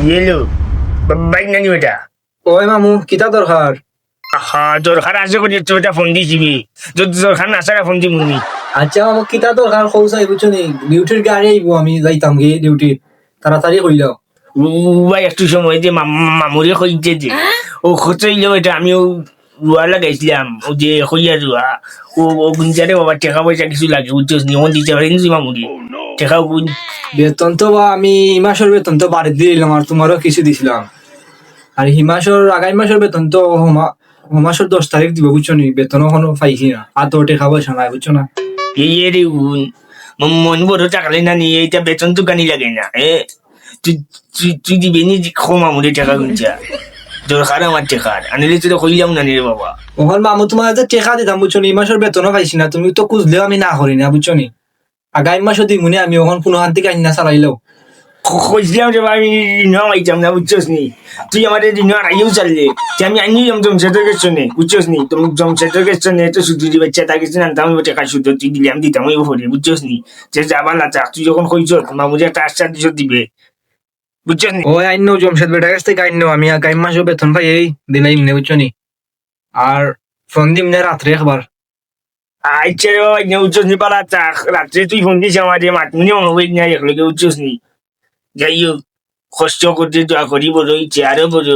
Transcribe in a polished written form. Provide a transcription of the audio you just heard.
এলো বাইক নানি বেটা ওই মামু কিতা দরকার? হ্যাঁ দরকার আছে করে তো এটা ফোন দিছিবি যদি দরকার না সারা ফোন দিব নি আচ্ছা মামু কিতা দরকার কৌসাই বুঝছো নি? ডিউটির গাড়ি আইব, আমি যাইতাম গিয়ে ডিউটি, তাড়াতাড়ি হইল। ভাই একটু সময় যে মামুরে কইছে যে ও খরচাইলো এটা আমিও রুয়া লাগাইছিলাম ও যে হইয়া রুয়া ও গুঞ্জারে বাবা টাকা পয়সা কিছু লাগে বুঝছিস নি ওন দিতে পারেন মামুরি টাকা গুণ বেতন তো আমি এই মাসের বেতন তো বাড়ি দিয়ে দিলাম, আর তোমারও কিছু দিছিলাম। আর এই মাসের আগামী মাসের বেতন তো মাসের 10 তারিখ দিব বুঝছো নি? বেতন এখনো পাইছি না, আর তো টাকা পয়সা নাই বুঝছো না। এই রে গুণ মন বড় টাকালে না নিয়ে এটা বেতন তো গানি লাগে না তুই তুই দিবি নি খো মামুরি টাকা গুঞ্জা দরকার আমার টাকার আনিলে তুই তো কইলাম না রে বাবা ওখান মামু তোমার যে টাকা দিতাম বুঝছো নি, এই মাসের বেতনও পাইছি না, তুমি তো খুঁজলেও আমি না করি না বুঝছো নি। আগামী মাসও দিমুনি আমি, ওখান কোনো হান থেকে আইনা চালাইলেও। খুঁজলাম যে আমি ঋণ আইতাম না বুঝছস নি তুই আমাদের ঋণ আইও চাললে যে আমি আনি জমশেদের কাছে নে বুঝছস নি তুমি জমশেদের কাছে নে তো শুধু দিবে তার কাছে আনতাম টাকা শুধু তুই দিলে আমি দিতাম ওই ভরে বুঝছস নি যে যাবার না চাক তুই যখন কইছ মামুজি একটা আশ্বাস দিছ দিবে বুঝছস নি ওই আইন জমশেদ বেটার কাছ থেকে আইন আমি আগামী মাসও বেতন পাই এই দিলাই ইমনে বুঝছো নি। আর ফোন দিম না রাত্রে একবার। আইছে রে বাবা বুঝছস নি পালা চাক রাত্রে তুই ফোন দিস আমাদের মাতমুনি হবে না একলগে বুঝছস নি যাই হোক কষ্ট করতে দোয়া করি বড় ইচ্ছে আরো বড়